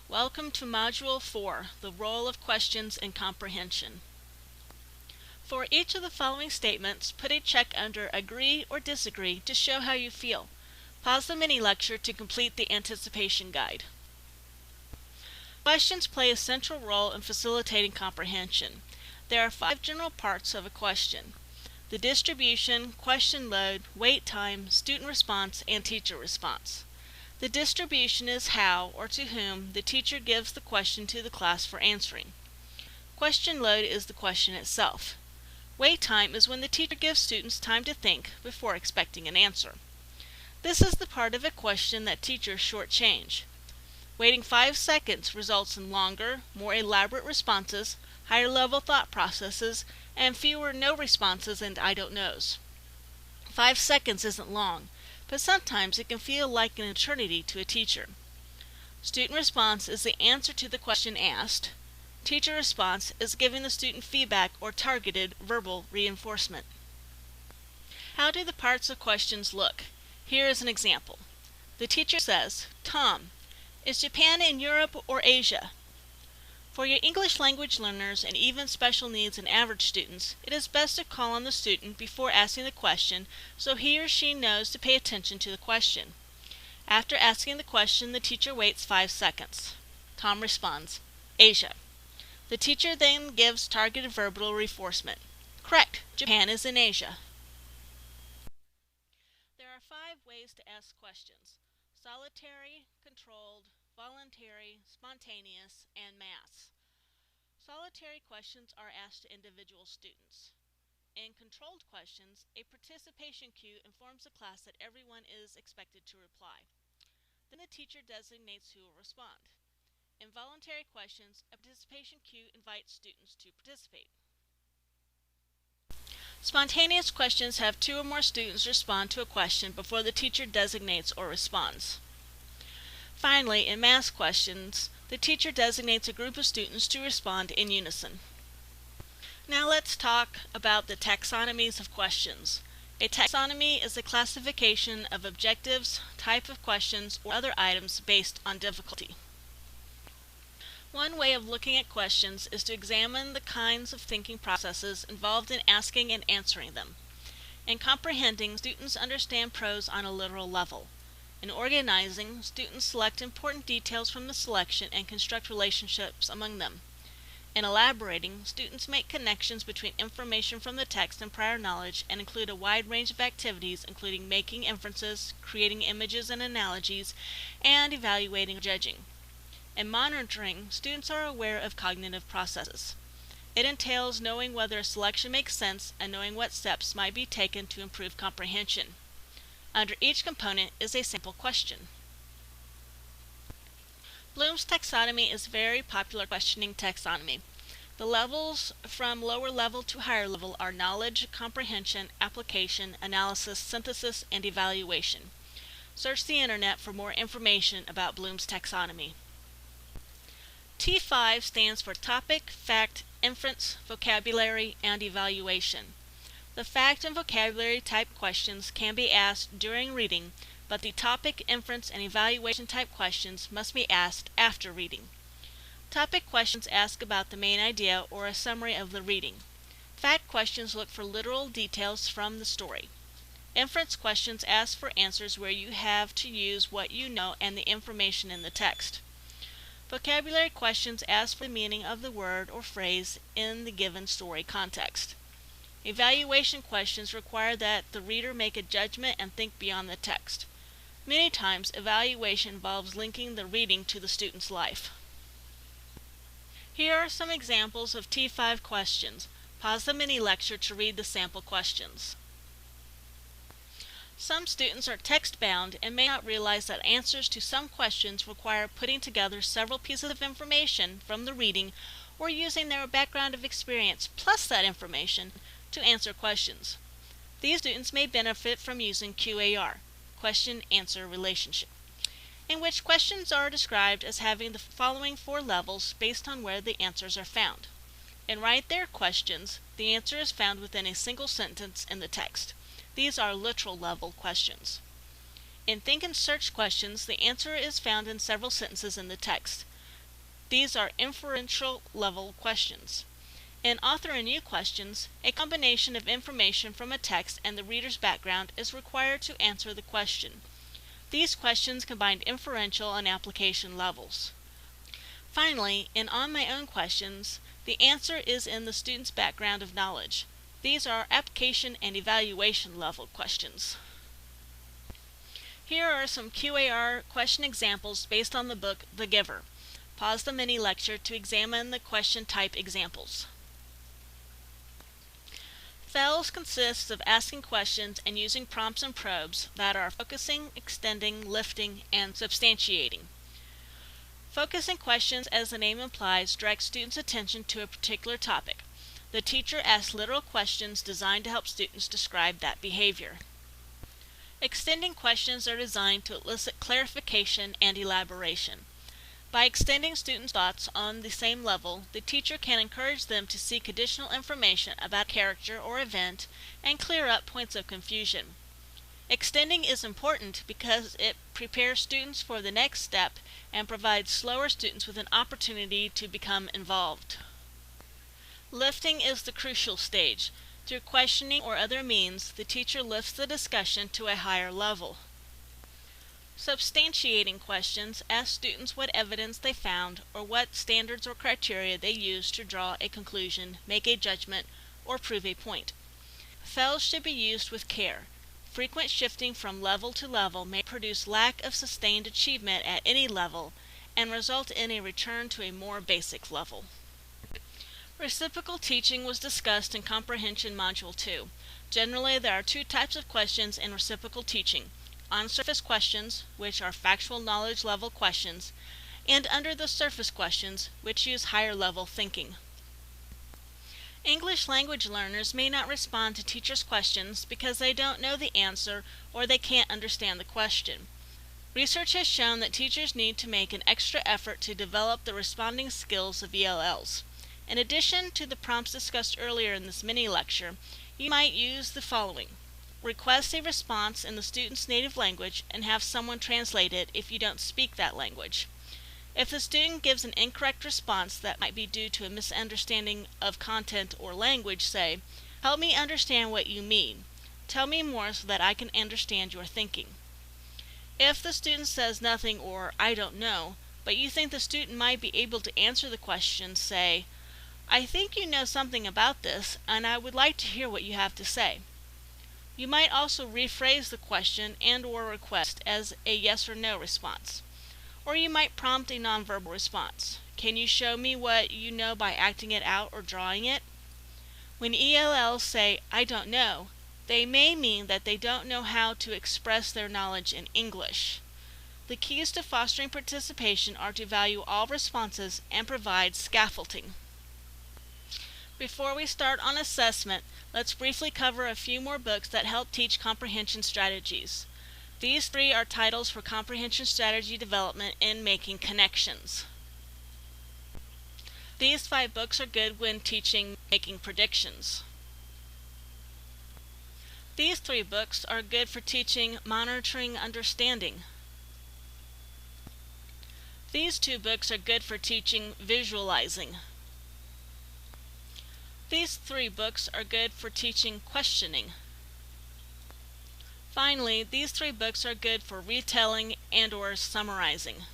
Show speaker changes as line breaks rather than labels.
Welcome to Module 4, the role of questions in comprehension. For each of the following statements, put a check under agree or disagree to show how you feel. Pause the mini-lecture to complete the anticipation guide. Questions play a central role in facilitating comprehension. There are 5 general parts of a question: the distribution, question load, wait time, student response, and teacher response. The distribution is how, or to whom, the teacher gives the question to the class for answering. Question load is the question itself. Wait time is when the teacher gives students time to think before expecting an answer. This is the part of a question that teachers shortchange. Waiting 5 seconds results in longer, more elaborate responses, higher level thought processes, and fewer no responses and I don't knows. 5 seconds isn't long, but sometimes it can feel like an eternity to a teacher. Student response is the answer to the question asked. Teacher response is giving the student feedback or targeted verbal reinforcement. How do the parts of questions look? Here is an example. The teacher says, "Tom, is Japan in Europe or Asia?" For your English language learners and even special needs and average students, it is best to call on the student before asking the question so he or she knows to pay attention to the question. After asking the question, the teacher waits 5 seconds. Tom responds, "Asia." The teacher then gives targeted verbal reinforcement. Correct, Japan is in Asia. There are 5 ways to ask questions: solitary, controlled, voluntary, spontaneous, and mass. Solitary questions are asked to individual students. In controlled questions, a participation cue informs the class that everyone is expected to reply. Then the teacher designates who will respond. In voluntary questions, a participation cue invites students to participate. Spontaneous questions have 2 or more students respond to a question before the teacher designates or responds. Finally, in mass questions, the teacher designates a group of students to respond in unison. Now let's talk about the taxonomies of questions. A taxonomy is a classification of objectives, type of questions, or other items based on difficulty. One way of looking at questions is to examine the kinds of thinking processes involved in asking and answering them. In comprehending, students understand prose on a literal level. In organizing, students select important details from the selection and construct relationships among them. In elaborating, students make connections between information from the text and prior knowledge and include a wide range of activities including making inferences, creating images and analogies, and evaluating or judging. In monitoring, students are aware of cognitive processes. It entails knowing whether a selection makes sense and knowing what steps might be taken to improve comprehension. Under each component is a sample question. Bloom's taxonomy is a very popular questioning taxonomy. The levels from lower level to higher level are knowledge, comprehension, application, analysis, synthesis, and evaluation. Search the internet for more information about Bloom's taxonomy. T5 stands for topic, fact, inference, vocabulary, and evaluation. The fact and vocabulary type questions can be asked during reading, but the topic, inference, and evaluation type questions must be asked after reading. Topic questions ask about the main idea or a summary of the reading. Fact questions look for literal details from the story. Inference questions ask for answers where you have to use what you know and the information in the text. Vocabulary questions ask for the meaning of the word or phrase in the given story context. Evaluation questions require that the reader make a judgment and think beyond the text. Many times, evaluation involves linking the reading to the student's life. Here are some examples of T5 questions. Pause the mini-lecture to read the sample questions. Some students are text-bound and may not realize that answers to some questions require putting together several pieces of information from the reading or using their background of experience plus that information to answer questions. These students may benefit from using QAR, question-answer relationship, in which questions are described as having the following 4 levels based on where the answers are found. In Write Their Questions, the answer is found within a single sentence in the text. These are literal level questions. In Think and Search questions, the answer is found in several sentences in the text. These are inferential level questions. In Author Anew questions, a combination of information from a text and the reader's background is required to answer the question. These questions combine inferential and application levels. Finally, in On My Own questions, the answer is in the student's background of knowledge. These are application and evaluation level questions. Here are some QAR question examples based on the book The Giver. Pause the mini lecture to examine the question type examples. FELS consists of asking questions and using prompts and probes that are focusing, extending, lifting, and substantiating. Focusing questions, as the name implies, direct students' attention to a particular topic. The teacher asks literal questions designed to help students describe that behavior. Extending questions are designed to elicit clarification and elaboration. By extending students' thoughts on the same level, the teacher can encourage them to seek additional information about a character or event and clear up points of confusion. Extending is important because it prepares students for the next step and provides slower students with an opportunity to become involved. Lifting is the crucial stage. Through questioning or other means, the teacher lifts the discussion to a higher level. Substantiating questions ask students what evidence they found or what standards or criteria they used to draw a conclusion, make a judgment, or prove a point. FELS should be used with care. Frequent shifting from level to level may produce lack of sustained achievement at any level and result in a return to a more basic level. Reciprocal teaching was discussed in Comprehension Module 2. Generally, there are two types of questions in reciprocal teaching: on-surface questions, which are factual knowledge level questions, and under-the-surface questions, which use higher level thinking. English language learners may not respond to teachers' questions because they don't know the answer or they can't understand the question. Research has shown that teachers need to make an extra effort to develop the responding skills of ELLs. In addition to the prompts discussed earlier in this mini-lecture, you might use the following. Request a response in the student's native language and have someone translate it if you don't speak that language. If the student gives an incorrect response that might be due to a misunderstanding of content or language, say, "Help me understand what you mean. Tell me more so that I can understand your thinking." If the student says nothing or "I don't know," but you think the student might be able to answer the question, say, "I think you know something about this, and I would like to hear what you have to say." You might also rephrase the question and/or request as a yes or no response. Or you might prompt a nonverbal response. Can you show me what you know by acting it out or drawing it? When ELLs say, "I don't know," they may mean that they don't know how to express their knowledge in English. The keys to fostering participation are to value all responses and provide scaffolding. Before we start on assessment, let's briefly cover a few more books that help teach comprehension strategies. These three are titles for comprehension strategy development in making connections. These 5 books are good when teaching making predictions. These 3 books are good for teaching monitoring understanding. These 2 books are good for teaching visualizing. These 3 books are good for teaching questioning. Finally, these 3 books are good for retelling and/or summarizing.